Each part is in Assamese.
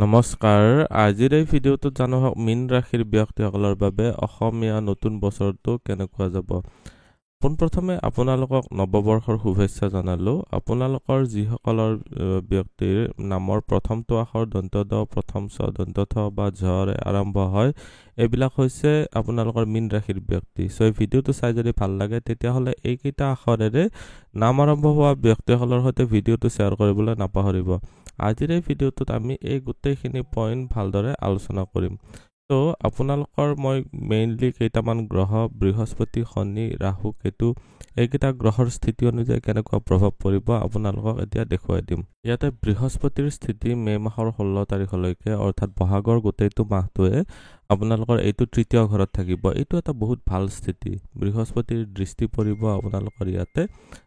নমস্কাৰ আজিৰ এই ভিডিঅ'টোত জানো হওক মীন ৰাশিৰ ব্যক্তিসকলৰ বাবে অসমীয়া নতুন বছৰটো কেনেকুৱা যাব পোনপ্ৰথমে আপোনালোকক নৱবৰ্ষৰ শুভেচ্ছা জনালো আপোনালোকৰ যিসকলৰ ব্যক্তিৰ নামৰ প্ৰথমটো আখৰ দন্ত দ প্ৰথম ছ দন্ত থ বা ঝৰে আৰম্ভ হয় এইবিলাক হৈছে আপোনালোকৰ মীন ৰাশিৰ ব্যক্তি সো এই ভিডিঅ'টো চাই যদি ভাল লাগে তেতিয়াহ'লে এইকেইটা আখৰেৰে নাম আৰম্ভ হোৱা ব্যক্তিসকলৰ সৈতে ভিডিঅ'টো শ্বেয়াৰ কৰিবলৈ নাপাহৰিব আজিৰ এই ভিডিঅ'টোত আমি এই গোটেইখিনি পইণ্ট ভালদৰে আলোচনা কৰিম তো আপোনালোকৰ মই মেইনলি কেইটামান গ্ৰহ বৃহস্পতি শনি ৰাহু কেতু এইকেইটা গ্ৰহৰ স্থিতি অনুযায়ী কেনেকুৱা প্ৰভাৱ পৰিব আপোনালোকক এতিয়া দেখুৱাই দিম ইয়াতে বৃহস্পতিৰ স্থিতি মে মাহৰ 16 তাৰিখলৈকে অৰ্থাৎ বহাগৰ গোটেইটো মাহটোৱে আপোনালোকৰ এইটো তৃতীয় ঘৰত থাকিব এইটো এটা বহুত ভাল স্থিতি বৃহস্পতিৰ দৃষ্টি পৰিব আপোনালোকৰ ইয়াতে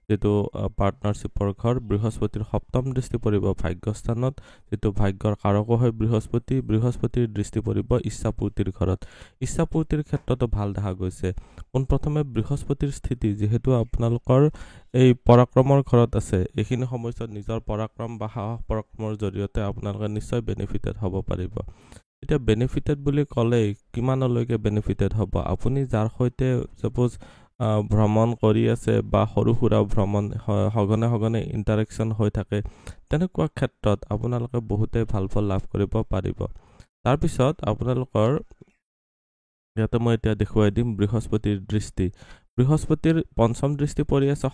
যেটো পাৰ্টনাৰশ্বিপৰ ঘৰ বৃহস্পতিৰ সপ্তম দৃষ্টি পৰিব ভাগ্যস্থানত যেটো ভাগ্যৰ কাৰক হয় বৃহস্পতিৰ দৃষ্টি পৰিব ইচ্ছাপূৰ্তিৰ ঘৰত ইচ্ছাপূৰ্তিৰ ক্ষেত্ৰতো ভাল দেখা গৈছে পোনপ্ৰথমে বৃহস্পতিৰ স্থিতি যেহেতু আপোনালোকৰ এই পৰাক্ৰমৰ ঘৰত আছে এইখিনি সময়ত নিজৰ পৰাক্ৰম বা সাহস পৰাক্ৰমৰ জৰিয়তে আপোনালোকে নিশ্চয় বেনিফিটেড হ'ব পাৰিব এটা বেনিফিটেড বুলি ক'লে কিমানলৈকে বেনিফিটেড হ'ব আপুনি যাৰ সৈতে সাপোজ ভ্ৰমণ কৰি আছে বা সৰু সুৰা ভ্ৰমণ হগনে ইন্টাৰেকশন হৈ থাকে তেনেকুৱা ক্ষেত্ৰত আপোনালোকে বহুতে ভাল ফল লাভ কৰিব পাৰিব তাৰ পিছত আপোনালোকৰ ইয়াতে মই এতিয়া দেখুৱাই দিম বৃহস্পতিৰ দৃষ্টি বৃহস্পতিৰ পঞ্চম দৃষ্টি পৰি আছে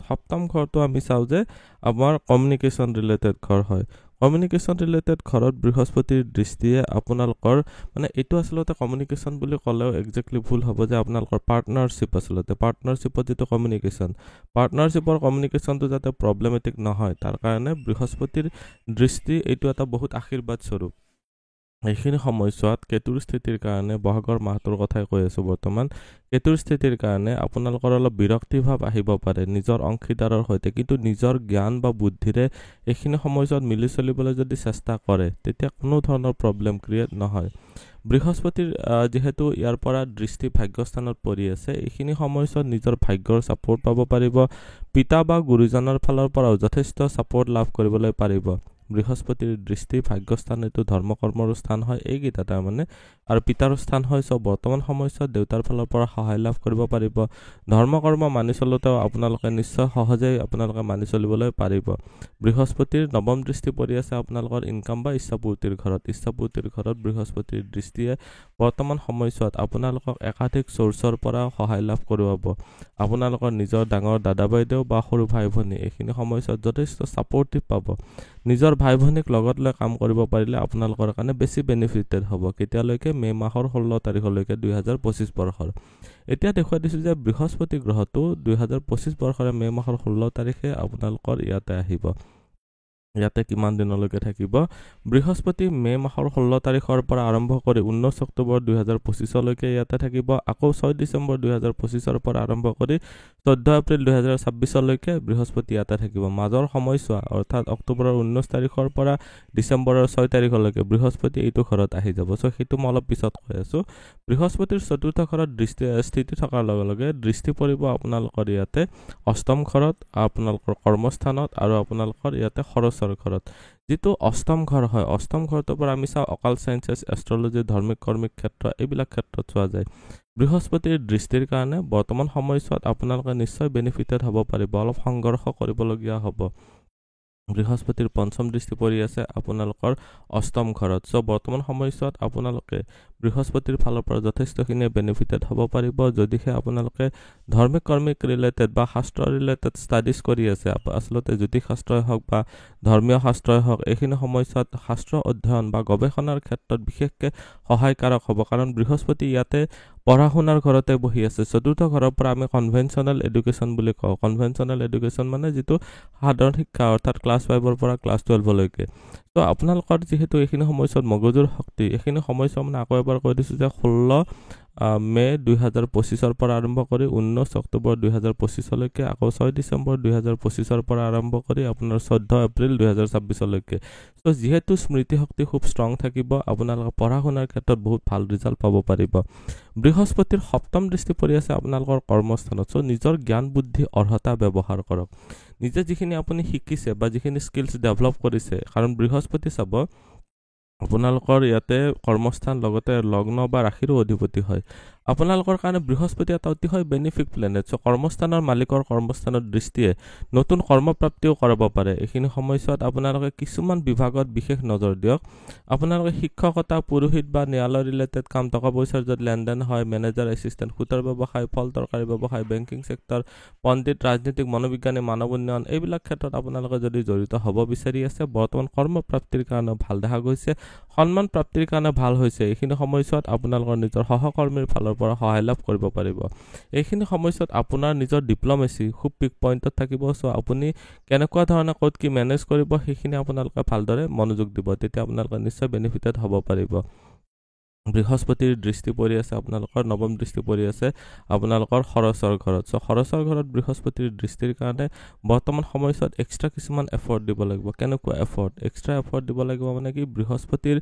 সপ্তম ঘৰটো আমি চাও যে আমাৰ কমিউনিকেশ্যন ৰিলেটেড ঘৰ হয় কমিউনিকেশ্যন ৰিলেটেড ঘৰত বৃহস্পতিৰ দৃষ্টিয়ে আপোনালোকৰ মানে এটো আসলতে কমিউনিকেশ্যন বুলি ক'লেও এক্স্যাক্টলি ভুল হ'ব যে আপোনালোকৰ পাৰ্টনাৰশ্বিপ আসলতে পাৰ্টনাৰশ্বিপত যেটো পাৰ্টনাৰশ্বিপৰ কমিউনিকেশ্যনটো যাতে প্ৰবলেমেটিক নহয় তাৰ কাৰণে বৃহস্পতিৰ দৃষ্টি এটো এটা বহুত আশীৰ্বাদ স্বৰূপ এইখিনি সময়ছোৱাত কেতুৰ স্থিতিৰ কাৰণে বহাগৰ মাহটোৰ কথাই কৈ আছো বৰ্তমান কেতুৰ স্থিতিৰ কাৰণে আপোনালোকৰ অলপ বিৰক্তি ভাৱ আহিব পাৰে নিজৰ অংশীদাৰৰ সৈতে কিন্তু নিজৰ জ্ঞান বা বুদ্ধিৰে এইখিনি সময়ছোৱাত মিলি চলিবলৈ যদি চেষ্টা কৰে তেতিয়া কোনো ধৰণৰ প্ৰবলেম ক্ৰিয়েট নহয় বৃহস্পতিৰ যেহেতু ইয়াৰ পৰা দৃষ্টি ভাগ্যস্থানত পৰি আছে এইখিনি সময়ছোৱাত নিজৰ ভাগ্যৰ সাপোৰ্ট পাব পাৰিব পিতা বা গুৰুজনৰ ফালৰ পৰা যথেষ্ট সাপোৰ্ট লাভ কৰিবলৈ পাৰিব বৃহস্পতিৰ দৃষ্টি ভাগ্যস্থান এটো ধৰ্মকৰ্মৰ স্থান হয় এইগিটা তাৰ মানে আৰু পিতাৰ স্থান হয় সব বৰ্তমান সময়ছোৱাত দেউতাৰ ফালৰ পৰা সহায় লাভ কৰিব পাৰিব ধৰ্মকৰ্ম মানি চলতেও আপোনালোকে নিশ্চয় সহজে আপোনালোকে মানি চলিবলৈ পাৰিব বৃহস্পতিৰ নৱম দৃষ্টি পৰি আছে আপোনালোকৰ ইনকাম বা ইচ্ছাপূৰ্তিৰ ঘৰত বৃহস্পতিৰ দৃষ্টিয়ে বৰ্তমান সময়ছোৱাত আপোনালোকক একাধিক সোৰ্সৰ পৰা সহায় লাভ কৰোৱাব আপোনালোকৰ নিজৰ ডাঙৰ দাদা বাইদেউ বা সৰু ভাই ভনী এইখিনি সময়ছোৱাত যথেষ্ট সাপোৰ্টিভ পাব নিজৰ ভাই ভনীক লগত লৈ কাম কৰিব পাৰিলে আপোনালোকৰ কাৰণে বেছি বেনিফিটেড হ'ব কেতিয়ালৈকে মে মাহৰ 16 তাৰিখলৈকে 2025 বৰ্ষৰ এতিয়া দেখুৱাই দিছো যে বৃহস্পতি গ্ৰহটো 2025 বৰ্ষৰ মে মাহৰ 16 তাৰিখে আপোনালোকৰ ইয়াতে আহিব ইয়াতে কিমান দিনলৈকে থাকিব বৃহস্পতি মে মাহৰ 16 তাৰিখৰ পৰা আৰম্ভ কৰি 19 অক্টোবৰ 2025 লৈকে ইয়াতে থাকিব আকৌ 6 ডিসেম্বৰ 2025 ৰ পৰা আৰম্ভ কৰি 14 এপ্ৰিল 2026 লৈকে বৃহস্পতি ইয়াতে থাকিব মাজৰ সময়ছোৱা অৰ্থাৎ অক্টোবৰৰ 19 তাৰিখৰ পৰা ডিসেম্বৰৰ 6 তাৰিখলৈকে বৃহস্পতি এইটো ঘৰত আহি যাব সো হেতু মই অলপ পিছত কৈ আছো বৃহস্পতিৰ চতুৰ্থ ঘৰত স্থিতি থকাৰ লগে লগে দৃষ্টি পৰিব আপোনালোকৰ ইয়াতে অষ্টম ঘৰত আপোনালোকৰ কৰ্মস্থানত আৰু আপোনালোকৰ ইয়াতে খৰচৰ ঘৰত যেটো অষ্টম ঘৰ হয় অষ্টম ঘৰটোৰ পৰা আমি চাও অকাল সায়েন্সেস এস্ট্ৰলজি ধৰ্মিক কৰ্মিক ক্ষেত্ৰ এইবিলাক ক্ষেত্ৰত চোৱা যায় বৃহস্পতিৰ দৃষ্টিৰ কাৰণে বৰ্তমান সময়ছোৱাত আপোনালোকে নিশ্চয় বেনিফিটেড হ'ব পাৰিব অলপ সংঘৰ্ষ কৰিবলগীয়া হ'ব বৃহস্পতিৰ পঞ্চম দৃষ্টি পৰি আছে আপোনালোকৰ অষ্টম ঘৰত সো বৰ্তমান সময়ছোৱাত আপোনালোকে বৃহস্পতিৰ ফালৰ পৰা যথেষ্টখিনি বেনিফিটেড হ'ব পাৰিব যদিহে আপোনালোকে ধৰ্মিক কৰ্মিক ৰিলেটেড বা শাস্ত্ৰ ৰিলেটেড ষ্টাডিজ কৰি আছে আসলতে জ্যোতিষ শাস্ত্ৰই হওক বা ধৰ্মীয় শাস্ত্ৰই হওক এইখিনি সময়ছোৱাত শাস্ত্ৰ অধ্যয়ন বা গৱেষণাৰ ক্ষেত্ৰত বিশেষকৈ সহায়কাৰক হ'ব কাৰণ বৃহস্পতি ইয়াতে পঢ়া শুনাৰ ঘৰতে বহি আছে চতুৰ্থ ঘৰৰ পৰা আমি কনভেনশনাল এডুকেশ্যন বুলি কওঁ কনভেনশনাল এডুকেশ্যন মানে যেটো সাধাৰণ শিক্ষা অৰ্থাৎ ক্লাস 5 ৰ পৰা ক্লাস 12 লৈকে তো আপোনালোকৰ যেহেতু এইখিনি সময়ছোৱাত মগজুৰ শক্তি এইখিনি সময়ছোৱা মানে আকৌ এবাৰ কৈ দিছো যে 16 মে 2025 ৰ পৰা আৰম্ভ কৰি 19 অক্টোবৰ 2025 লৈকে আকৌ 6 ডিসেম্বৰ 2025 ৰ পৰা আৰম্ভ কৰি আপোনাৰ 14 এপ্ৰিল 2026 লৈকে সো যেহেতু স্মৃতি শক্তি খুব ষ্ট্ৰং থাকিব আপোনালোকে পঢ়া শুনাৰ ক্ষেত্ৰত বহুত ভাল ৰিজাল্ট পাব পাৰিব বৃহস্পতিৰ সপ্তম দৃষ্টি পৰি আছে আপোনালোকৰ কৰ্মস্থানত সো নিজৰ জ্ঞান বুদ্ধি অৰ্হতা ব্যৱহাৰ কৰক নিজে যিখিনি আপুনি শিকিছে বা যিখিনি স্কিলছ ডেভেলপ কৰিছে কাৰণ বৃহস্পতি চাব আপোনালোকৰ ইয়াতে কৰ্মস্থান লগতে লগ্ন বা ৰাশিৰো অধিপতি হয় আপোনালোকৰ কাৰণে বৃহস্পতি এটা অতিশয় বেনিফিক প্লেনেট চ' কৰ্মস্থানৰ মালিকৰ কৰ্মস্থানৰ দৃষ্টিয়ে নতুন কৰ্মপ্ৰাপ্তিও কৰাব পাৰে এইখিনি সময়ছোৱাত আপোনালোকে কিছুমান বিভাগত বিশেষ নজৰ দিয়ক আপোনালোকে শিক্ষকতা পুৰোহিত বা ন্যায়ালয় ৰিলেটেড কাম টকা পইচাৰ য'ত লেনদেন হয় মেনেজাৰ এছিষ্টেণ্ট সূতৰ ব্যৱসায় ফল তৰকাৰী ব্যৱসায় বেংকিং ছেক্টৰ পণ্ডিত ৰাজনীতিক মনোবিজ্ঞানী মানৱ উন্নয়ন এইবিলাক ক্ষেত্ৰত আপোনালোকে যদি জড়িত হ'ব বিচাৰি আছে বৰ্তমান কৰ্মপ্ৰাপ্তিৰ কাৰণে ভাল দেখা গৈছে সন্মান প্ৰাপ্তিৰ কাৰণে ভাল হৈছে এইখিনি সময়ছোৱাত আপোনালোকৰ নিজৰ সহকৰ্মীৰ ফালৰ পৰা সহায় লাভ কৰিব পাৰিব এইখিনি সময়ছোৱাত আপোনাৰ নিজৰ ডিপ্ল'মেচি খুব পিক পইণ্টত থাকিব চ' আপুনি কেনেকুৱা ধৰণে ক'ত কি মেনেজ কৰিব সেইখিনি আপোনালোকে ভালদৰে মনোযোগ দিব তেতিয়া আপোনালোকে নিশ্চয় বেনিফিটেড হ'ব পাৰিব বৃহস্পতিৰ দৃষ্টি পৰি আছে আপোনালোকৰ নৱম দৃষ্টি পৰি আছে আপোনালোকৰ খৰচৰ ঘৰত চ' খৰচৰ ঘৰত বৃহস্পতিৰ দৃষ্টিৰ কাৰণে বৰ্তমান সময়ছোৱাত এক্সট্ৰা কিছুমান এফৰ্ট দিব লাগিব কেনেকুৱা এক্সট্ৰা এফৰ্ট দিব লাগিব মানে কি বৃহস্পতিৰ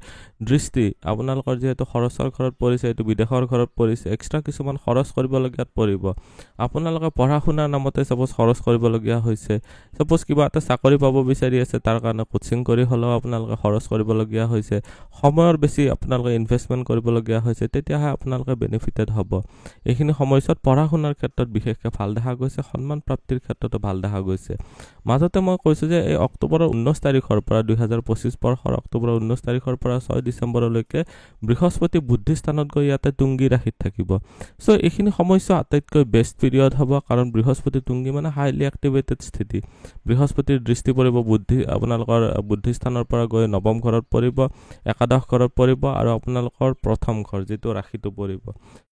দৃষ্টি আপোনালোকৰ যিহেতু খৰচৰ ঘৰত পৰিছে এইটো বিদেশৰ ঘৰত পৰিছে এক্সট্ৰা কিছুমান খৰচ কৰিবলগীয়াত পৰিব আপোনালোকে পঢ়া শুনাৰ নামতে ছাপ'জ খৰচ কৰিবলগীয়া হৈছে ছাপ'জ কিবা এটা চাকৰি পাব বিচাৰি আছে তাৰ কাৰণে কোচিং কৰি হ'লেও আপোনালোকে খৰচ কৰিবলগীয়া হৈছে সময়ৰ বেছি আপোনালোকে ইনভেষ্টমেণ্ট কৰিবলগীয়া হৈছে তেতিয়াহে আপোনালোকে বেনিফিটেড হ'ব এইখিনি সময়ছোৱাত পঢ়া শুনাৰ ক্ষেত্ৰত বিশেষকৈ ভাল দেখা গৈছে সন্মান প্ৰাপ্তিৰ ক্ষেত্ৰতো ভাল দেখা গৈছে মাজতে মই কৈছোঁ যে এই অক্টোবৰৰ 19 তাৰিখৰ পৰা 2025 বৰ্ষৰ অক্টোবৰৰ 19 তাৰিখৰ পৰা 6 ডিচেম্বৰলৈকে বৃহস্পতি বুদ্ধি স্থানত গৈ ইয়াতে তুংগী ৰাশিত থাকিব চ' এইখিনি সময়ছোৱা আটাইতকৈ বেষ্ট পিৰিয়ড হ'ব কাৰণ বৃহস্পতি তুংগী মানে হাইলি এক্টিভেটেড স্থিতি বৃহস্পতিৰ দৃষ্টি পৰিব আপোনালোকৰ বুদ্ধি স্থানৰ পৰা গৈ নৱম ঘৰত পৰিব একাদশ ঘৰত পৰিব আৰু আপোনালোকৰ প্ৰথম ঘৰ যিটো ৰাশিটো পৰিব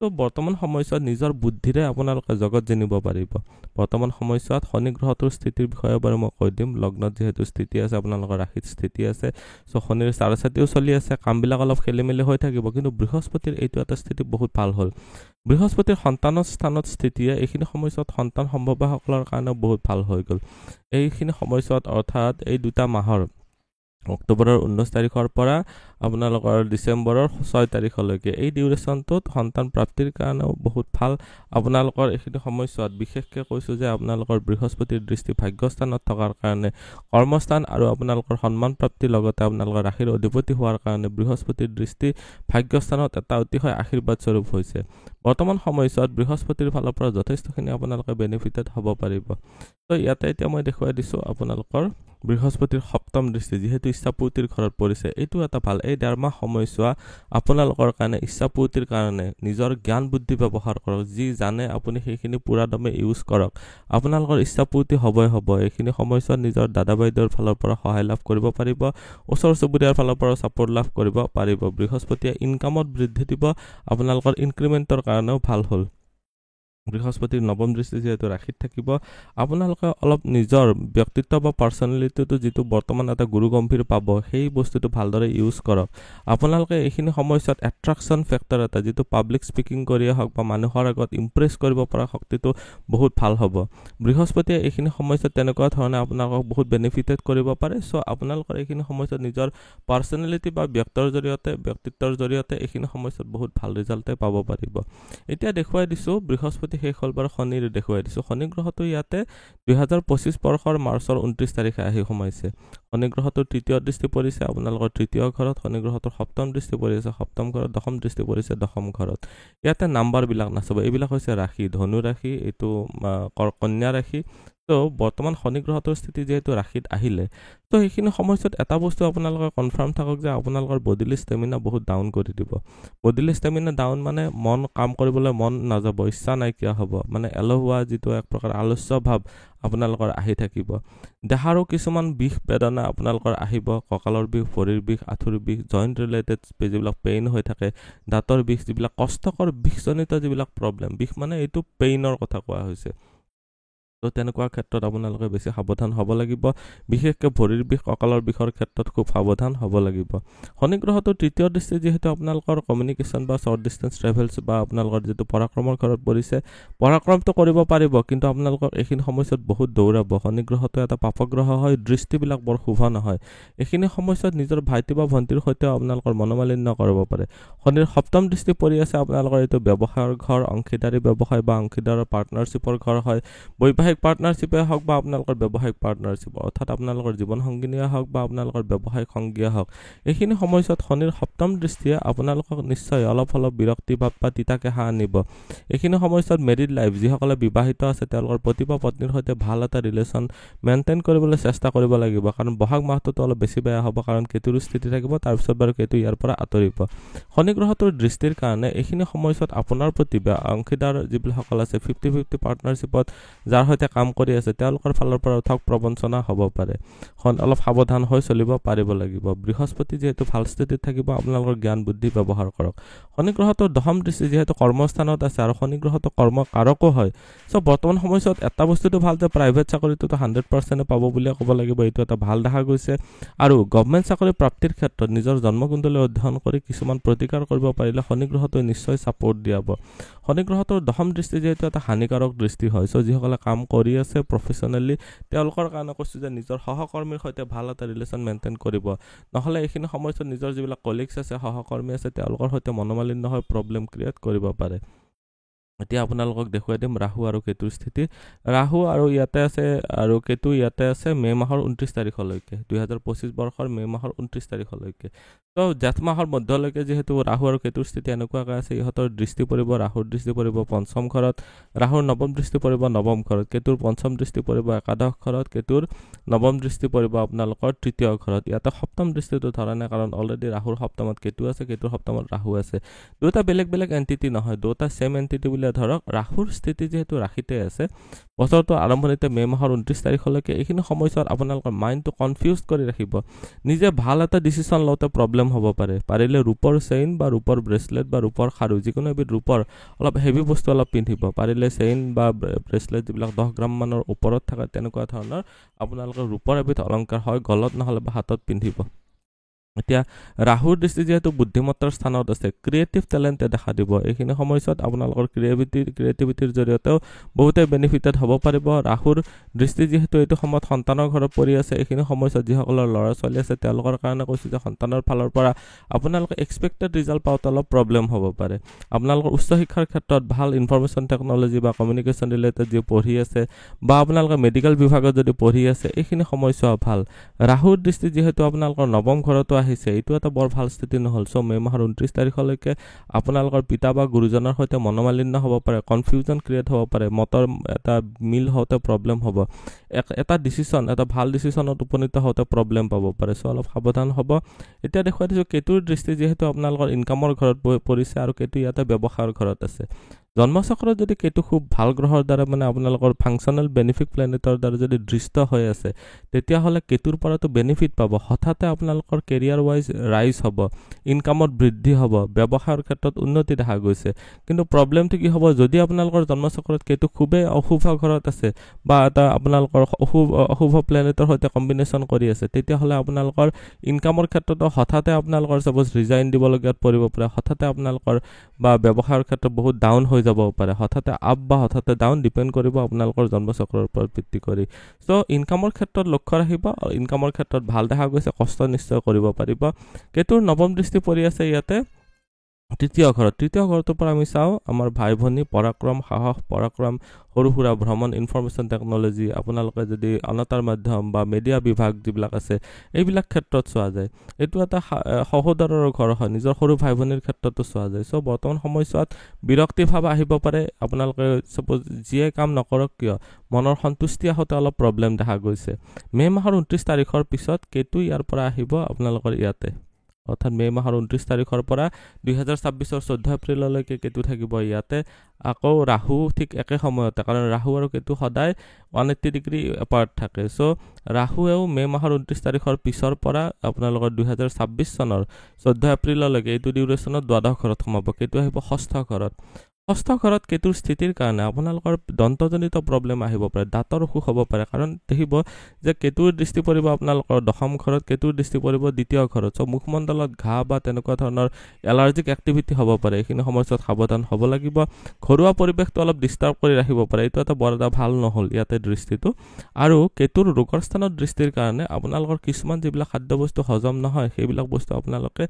তো বৰ্তমান সময়ছোৱাত নিজৰ বুদ্ধিৰে আপোনালোকে জগত জানিব পাৰিব বৰ্তমান সময়ছোৱাত শনি গ্ৰহটোৰ স্থিতিৰ বিষয়ে বাৰু মই কৈ দিম লগ্নত যিহেতু স্থিতি আছে আপোনালোকৰ ৰাশিত স্থিতি আছে চ' শনিৰ চাৰচাতিও চলি আছে কামবিলাক অলপ খেলি মেলি হৈ থাকিব কিন্তু বৃহস্পতিৰ এইটো এটা স্থিতি বহুত ভাল হ'ল বৃহস্পতিৰ সন্তানৰ স্থানত স্থিতিয়ে এইখিনি সময়ছোৱাত সন্তান সম্ভৱসকলৰ কাৰণে বহুত ভাল হৈ গ'ল এইখিনি সময়ছোৱাত অৰ্থাৎ এই দুটা মাহৰ অক্টোবৰৰ 19 তাৰিখৰ পৰা আপোনালোকৰ ডিচেম্বৰৰ 6 তাৰিখলৈকে এই ডিউৰেশ্যনটোত সন্তান প্ৰাপ্তিৰ কাৰণেও বহুত ভাল আপোনালোকৰ এইখিনি সময়ছোৱাত বিশেষকৈ কৈছোঁ যে আপোনালোকৰ বৃহস্পতিৰ দৃষ্টি ভাগ্যস্থানত থকাৰ কাৰণে কৰ্মস্থান আৰু আপোনালোকৰ সন্মান প্ৰাপ্তিৰ লগতে আপোনালোকৰ ৰাশিৰ অধিপতি হোৱাৰ কাৰণে বৃহস্পতিৰ দৃষ্টি ভাগ্যস্থানত এটা অতিশয় আশীৰ্বাদ স্বৰূপ হৈছে বৰ্তমান সময়ছোৱাত বৃহস্পতিৰ ফালৰ পৰা যথেষ্টখিনি আপোনালোকে বেনিফিটেড হ'ব পাৰিব তো ইয়াতে এতিয়া মই দেখুৱাই দিছোঁ আপোনালোকৰ বৃহস্পতিৰ সপ্তম দৃষ্টি যিহেতু ইচ্ছাপূৰ্তিৰ ঘৰত পৰিছে এইটো এটা ভাল এই 1.5 মাহ সময়ছোৱা আপোনালোকৰ কাৰণে ইচ্ছাপূৰ্তিৰ কাৰণে নিজৰ জ্ঞান বুদ্ধি ব্যৱহাৰ কৰক যি জানে আপুনি সেইখিনি পুৰাদমে ইউজ কৰক আপোনালোকৰ ইচ্ছাপূৰ্তি হ'বই হ'ব এইখিনি সময়ছোৱাত নিজৰ দাদা বাইদেউৰ ফালৰ পৰা সহায় লাভ কৰিব পাৰিব ওচৰ চুবুৰীয়াৰ ফালৰ পৰা ছাপোৰ্ট লাভ কৰিব পাৰিব বৃহস্পতিয়ে ইনকামত বৃদ্ধি দিব আপোনালোকৰ ইনক্ৰিমেণ্টৰ কাৰণেও ভাল হ'ল বৃহস্পতিৰ নৱম দৃষ্টি যিহেতু ৰাশিত থাকিব আপোনালোকে অলপ নিজৰ ব্যক্তিত্ব বা পাৰ্চনেলিটিটো যিটো বৰ্তমান এটা গুৰু গম্ভীৰ পাব সেই বস্তুটো ভালদৰে ইউজ কৰক আপোনালোকে এইখিনি সময়ছোৱাত এট্ৰাকশ্যন ফেক্টৰ এটা যিটো পাব্লিক স্পিকিং কৰিয়ে হওক বা মানুহৰ আগত ইমপ্ৰেছ কৰিব পৰা শক্তিটো বহুত ভাল হ'ব বৃহস্পতিয়ে এইখিনি সময়ছোৱাত তেনেকুৱা ধৰণে আপোনালোকক বহুত বেনিফিটেড কৰিব পাৰে চ' আপোনালোকৰ এইখিনি সময়ছোৱাত নিজৰ পাৰ্চনেলিটি বা ব্যক্তিত্বৰ জৰিয়তে এইখিনি সময়ছোৱাত বহুত ভাল ৰিজাল্টে পাব পাৰিব এতিয়া দেখুৱাই দিছোঁ বৃহস্পতি শেষ হ'ল বাৰু শনিৰ দেখুৱাই দিছোঁ শনি গ্ৰহটো ইয়াতে 2025 বৰ্ষৰ মাৰ্চৰ 29 তাৰিখে আহি সোমাইছে শনি গ্ৰহটোৰ তৃতীয় দৃষ্টি পৰিছে আপোনালোকৰ তৃতীয় ঘৰত শনি গ্ৰহটোৰ সপ্তম দৃষ্টি পৰিছে সপ্তম ঘৰত দশম দৃষ্টি পৰিছে দশম ঘৰত ইয়াতে নাম্বাৰবিলাক নাচাব এইবিলাক হৈছে ৰাশি ধনু ৰাশি এইটো কন্যা ৰাশি তো বৰ্তমান শনি গ্ৰহটোৰ স্থিতি যিহেতু ৰাশিত আহিলে তো সেইখিনি সময়ছোৱাত এটা বস্তু আপোনালোকে কনফাৰ্ম থাকক যে আপোনালোকৰ বডিলি ষ্টেমিনা বহুত ডাউন কৰি দিব বডিলি ষ্টেমিনা ডাউন মানে মন কাম কৰিবলৈ মন নাযাব ইচ্ছা নাইকিয়া হ'ব মানে এলহুৱা যিটো এক প্ৰকাৰ আলস্য ভাৱ আপোনালোকৰ আহি থাকিব দেহাৰো কিছুমান বিষ বেদনা আপোনালোকৰ আহিব কঁকালৰ বিষ ভৰিৰ বিষ আঁঠুৰ বিষ জইণ্ট ৰিলেটেড যিবিলাক পেইন হৈ থাকে দাঁতৰ বিষ যিবিলাক কষ্টকৰ বিষজনিত যিবিলাক প্ৰব্লেম বিষ মানে এইটো পেইনৰ কথা কোৱা হৈছে তো তেনেকুৱা ক্ষেত্ৰত আপোনালোকে বেছি সাৱধান হ'ব লাগিব বিশেষকৈ ভৰিৰ বিষ কঁকালৰ বিষৰ ক্ষেত্ৰত খুব সাৱধান হ'ব লাগিব শনি গ্ৰহটোৰ তৃতীয় দৃষ্টি যিহেতু আপোনালোকৰ কমিউনিকেশ্যন বা শ্বৰ্ট ডিষ্টেঞ্চ ট্ৰেভেলছ বা আপোনালোকৰ যিটো পৰাক্ৰমৰ ঘৰত পৰিছে পৰাক্ৰমটো কৰিব পাৰিব কিন্তু আপোনালোকক এইখিনি সময়ছোৱাত বহুত দৌৰাব শনি গ্ৰহটো এটা পাপগ্ৰহ হয় দৃষ্টিবিলাক বৰ শুভ নহয় এইখিনি সময়ছোৱাত নিজৰ ভাইটি বা ভণ্টিৰ সৈতে আপোনালোকৰ মনোমালিন্য কৰিব পাৰে শনিৰ সপ্তম দৃষ্টি পৰি আছে আপোনালোকৰ এইটো ব্যৱসায়ৰ ঘৰ অংশীদাৰী ব্যৱসায় বা অংশীদাৰৰ পাৰ্টনাৰশ্বিপৰ ঘৰ হয় বৈবাহিক বৈবাহিক পাৰ্টনাৰশ্বিপে হওক বা আপোনালোকৰ ব্যৱসায়িক পাৰ্টনাৰশ্বিপ, অৰ্থাৎ আপোনালোকৰ জীৱন সংগিনীয়ে হওক বা আপোনালোকৰ ব্যৱসায়িক সংগীয়ে হওক, এইখিনি সময়ছোৱাত শনিৰ সপ্তম দৃষ্টিয়ে আপোনালোকক নিশ্চয় অলপ বিৰক্তি ভাৱ বা তিতাকেহা আনিব। এইখিনি সময়ছোৱাত মেৰিড লাইফ, যিসকলে বিবাহিত আছে তেওঁলোকৰ পতি বা পত্নীৰ সৈতে ভাল এটা ৰিলেশ্যন মেইনটেইন কৰিবলৈ চেষ্টা কৰিব লাগিব, কাৰণ বহাগ মাহটোতো অলপ বেছি বেয়া হ'ব, কাৰণ কেতুৰ স্থিতি থাকিব। তাৰপিছত বাৰু কেতু ইয়াৰ পৰা আঁতৰিব। শনি গ্ৰহটোৰ দৃষ্টিৰ কাৰণে এইখিনি সময়ছোৱাত আপোনাৰ প্ৰতি বা অংশীদাৰ যিবিলাকসকল আছে 50-50 পাৰ্টনাৰশ্বিপত যাৰ সৈতে কাম কৰি আছে, তেওঁলোকৰ ফালৰ পৰা উঠক প্ৰবঞ্চনা হ'ব পাৰে। অলপ সাৱধান হৈ চলিব পাৰিব লাগিব। বৃহস্পতি যিহেতু ভাল স্থিতিত থাকিব, আপোনালোকৰ জ্ঞান বুদ্ধি ব্যৱহাৰ কৰক। শনি গ্ৰহটোৰ দশম দৃষ্টি যিহেতু কৰ্মস্থানত আছে আৰু শনি গ্ৰহটো কৰ্মকাৰকো হয়, চ' বৰ্তমান সময়ছোৱাত এটা বস্তুটো ভাল যে প্ৰাইভেট চাকৰিটোতো 100% পাব বুলিয়ে ক'ব লাগিব। এইটো এটা ভাল দেখা গৈছে। আৰু গভমেণ্ট চাকৰি প্ৰাপ্তিৰ ক্ষেত্ৰত নিজৰ জন্মকুণ্ডলী অধ্যয়ন কৰি কিছুমান প্ৰতিকাৰ কৰিব পাৰিলে শনি গ্ৰহটোৱে নিশ্চয় ছাপোৰ্ট দিয়াব। শনি গ্ৰহটোৰ দশম দৃষ্টি যিহেতু এটা হানিকাৰক দৃষ্টি হয়, চ' যিসকলে কাম কৰি আছে প্ৰফেচনেলি, তেওঁলোকৰ কাৰণে কৈছোঁ যে নিজৰ সহকৰ্মীৰ সৈতে ভাল এটা ৰিলেশ্যন মেইনটেইন কৰিব। নহ'লে এইখিনি সময়ছোৱাত নিজৰ যিবিলাক কলিগছ আছে, সহকৰ্মী আছে, তেওঁলোকৰ সৈতে মনোমালিন্য হৈ প্ৰব্লেম ক্ৰিয়েট কৰিব পাৰে। এতিয়া আপোনালোকক দেখুৱাই দিম ৰাহু আৰু কেতুৰ স্থিতি। ৰাহু আৰু ইয়াতে আছে আৰু কেতু ইয়াতে আছে মে' মাহৰ 29 তাৰিখলৈকে, 2025 বৰ্ষৰ মে' মাহৰ 29 তাৰিখলৈকে। তো জেঠ মাহৰ মধ্যলৈকে যিহেতু ৰাহু আৰু কেতুৰ স্থিতি এনেকুৱাকৈ আছে, ইহঁতৰ দৃষ্টি পৰিব, ৰাহুৰ দৃষ্টি পৰিব পঞ্চম ঘৰত, ৰাহুৰ নৱম দৃষ্টি পৰিব নৱম ঘৰত, কেতুৰ পঞ্চম দৃষ্টি পৰিব একাদশ ঘৰত, কেতুৰ নৱম দৃষ্টি পৰিব আপোনালোকৰ তৃতীয় ঘৰত। ইয়াতে সপ্তম দৃষ্টিটো ধৰা নাই, কাৰণ অলৰেডি ৰাহুৰ সপ্তমত কেতু আছে, কেতুৰ সপ্তমত ৰাহু আছে। দুটা বেলেগ বেলেগ এণ্টিটি নহয়, দুটা ছেম এণ্টিটি বুলি ধৰক। ৰাহুৰ স্থিতি যিহেতু ৰাশিতে আছে, বছৰটো আৰম্ভণিতে মে' মাহৰ 29 তাৰিখলৈকে, এইখিনি সময়ছোৱাত আপোনালোকৰ মাইণ্ডটো কনফিউজ কৰি ৰাখিব। নিজে ভাল এটা ডিচিশ্যন লওঁতে প্ৰব্লেম হ'ব পাৰে। পাৰিলে ৰূপৰ চেইন বা ৰূপৰ ব্ৰেচলেট বা ৰূপৰ খাৰু, যিকোনো এবিধ ৰূপৰ অলপ হেভি বস্তু অলপ পিন্ধিব। পাৰিলে চেইন বা ব্ৰেচলেট যিবিলাক 10 গ্ৰাম মানৰ ওপৰত থাকে, তেনেকুৱা ধৰণৰ আপোনালোকৰ ৰূপৰ এবিধ অলংকাৰ হয়, গলত নহ'লে বা হাতত পিন্ধিব। এতিয়া ৰাহুৰ দৃষ্টি যিহেতু বুদ্ধিমত্তাৰ স্থানত আছে, ক্ৰিয়েটিভ টেলেণ্টে দেখা দিব। এইখিনি সময়ছোৱাত আপোনালোকৰ ক্ৰিয়েটিভিটিৰ জৰিয়তেও বহুতে বেনিফিটেড হ'ব পাৰিব। ৰাহুৰ দৃষ্টি যিহেতু এইটো সময়ত সন্তানৰ ঘৰত পৰি আছে, এইখিনি সময়ছোৱাত যিসকলৰ ল'ৰা ছোৱালী আছে তেওঁলোকৰ কাৰণে কৈছোঁ যে সন্তানৰ ফালৰ পৰা আপোনালোকে এক্সপেক্টেড ৰিজাল্ট পাওঁতে অলপ প্ৰব্লেম হ'ব পাৰে। আপোনালোকৰ উচ্চ শিক্ষাৰ ক্ষেত্ৰত ভাল ইনফৰমেশ্যন টেকন'লজি বা কমিউনিকেশ্যন ৰিলেটেড যি পঢ়ি আছে বা আপোনালোকে মেডিকেল বিভাগত যদি পঢ়ি আছে, এইখিনি সময়ছোৱা ভাল। ৰাহুৰ দৃষ্টি যিহেতু আপোনালোকৰ নৱম ঘৰতো আহিছে, এইটো এটা বৰ ভাল স্থিতি নহ'ল। চ' মে' মাহৰ 29 তাৰিখলৈকে আপোনালোকৰ পিতা বা গুৰুজনৰ সৈতে মনোমালিন্য হ'ব পাৰে, কনফিউজন ক্ৰিয়েট হ'ব পাৰে, মতৰ এটা মিল হওঁতে প্ৰব্লেম হ'ব, এটা ডিচিশ্যন, এটা ভাল ডিচিশ্যনত উপনীত হওঁতে প্ৰব্লেম পাব পাৰে। চ' অলপ সাৱধান হ'ব। এতিয়া দেখুৱাই দিছোঁ কেতুৰ দৃষ্টি যিহেতু আপোনালোকৰ ইনকামৰ ঘৰত পৰিছে আৰু কেতু ইয়াতে ব্যৱসায়ৰ ঘৰত আছে। জন্মচক্ৰত যদি কেতু খুব ভাল গ্ৰহৰ দ্বাৰা মানে আপোনালোকৰ ফাংচনেল বেনিফিট প্লেনেটৰ দ্বাৰা যদি দৃষ্ট হৈ আছে, তেতিয়াহ'লে কেতুৰ পৰাতো বেনিফিট পাব। হঠাতে আপোনালোকৰ কেৰিয়াৰ ৱাইজ ৰাইজ হ'ব, ইনকামত বৃদ্ধি হ'ব, ব্যৱসায়ৰ ক্ষেত্ৰত উন্নতি দেখা গৈছে। কিন্তু প্ৰব্লেমটো কি হ'ব, যদি আপোনালোকৰ জন্মচক্ৰত কেতু খুবেই অশুভ ঘৰত আছে বা এটা আপোনালোকৰ অশুভ প্লেনেটৰ সৈতে কম্বিনেশ্যন কৰি আছে, তেতিয়াহ'লে আপোনালোকৰ ইনকামৰ ক্ষেত্ৰতো হঠাতে আপোনালোকৰ ছাপ'জ ৰিজাইন দিবলগীয়াত পৰিব পাৰে, হঠাতে আপোনালোকৰ বা ব্যৱসায়ৰ ক্ষেত্ৰত বহুত ডাউন হৈ যাব পাৰে, হঠাতে আপ বা হঠাতে ডাউন ডিপেণ্ড কৰিব আপোনালোকৰ জন্মচক্ৰৰ ওপৰত ভিত্তি কৰি। চ' ইনকামৰ ক্ষেত্ৰত লক্ষ্য ৰাখিব। ইনকামৰ ক্ষেত্ৰত ভাল দেখা গৈছে, কষ্ট নিশ্চয় কৰিব পাৰিব। কেতুৰ নৱম দৃষ্টি পৰি আছে ইয়াতে তৃতীয় ঘৰটোৰ পৰা আমি চাওঁ আমাৰ ভাই ভনী, পৰাক্ৰম, সাহস, পৰাক্ৰম, সৰু সুৰা ভ্ৰমণ, ইনফৰমেশ্যন টেকন'লজি, আপোনালোকে যদি অনাতাঁৰ মাধ্যম বা মিডিয়া বিভাগ যিবিলাক আছে, এইবিলাক ক্ষেত্ৰত চোৱা যায়। এইটো এটা সহোদৰৰ ঘৰ হয়, নিজৰ সৰু ভাই ভনীৰ ক্ষেত্ৰতো চোৱা যায়। চ' বৰ্তমান সময়ছোৱাত বিৰক্তি ভাৱ আহিব পাৰে। আপোনালোকে ছাপ'জ যিয়ে কাম নকৰক কিয়, মনৰ সন্তুষ্টি আহোঁতে অলপ প্ৰব্লেম দেখা গৈছে। মে' মাহৰ 29 তাৰিখৰ পিছত কেতু ইয়াৰ পৰা আহিব আপোনালোকৰ ইয়াতে, অৰ্থাৎ মে' মাহৰ 29 তাৰিখৰ পৰা 2026 14 এপ্ৰিললৈকে কেতু থাকিব ইয়াতে। আকৌ ৰাহু ঠিক একে সময়তে, কাৰণ ৰাহু আৰু কেতু সদায় 180 ডিগ্ৰী এপাৰ্ট থাকে। চ' ৰাহুৱেও মে' মাহৰ 29 তাৰিখৰ পিছৰ পৰা আপোনালোকৰ 2026 চনৰ 14 এপ্ৰিললৈকে এইটো ডিউৰেশ্যনত দ্বাদশ ঘৰত সোমাব। কেতু আহিব ষষ্ঠ ঘৰত। ষষ্ঠ ঘৰত কেতুৰ স্থিতিৰ কাৰণে আপোনালোকৰ দন্তজনিত প্ৰব্লেম আহিব পাৰে, দাঁতৰ অসুখ হ'ব পাৰে, কাৰণ দেখিব যে কেতুৰ দৃষ্টি পৰিব আপোনালোকৰ দশম ঘৰত, কেতুৰ দৃষ্টি পৰিব দ্বিতীয় ঘৰত। চ' মুখমণ্ডলত ঘাঁ বা তেনেকুৱা ধৰণৰ এলাৰ্জিক এক্টিভিটি হ'ব পাৰে। এইখিনি সময়ছোৱাত সাৱধান হ'ব লাগিব। ঘৰুৱা পৰিৱেশটো অলপ ডিষ্টাৰ্ব কৰি ৰাখিব পাৰে। এইটো এটা বৰ এটা ভাল নহ'ল ইয়াতে দৃষ্টিটো। আৰু কেতুৰ ৰোগৰ স্থানত দৃষ্টিৰ কাৰণে আপোনালোকৰ কিছুমান যিবিলাক খাদ্য বস্তু হজম নহয়, সেইবিলাক বস্তু আপোনালোকে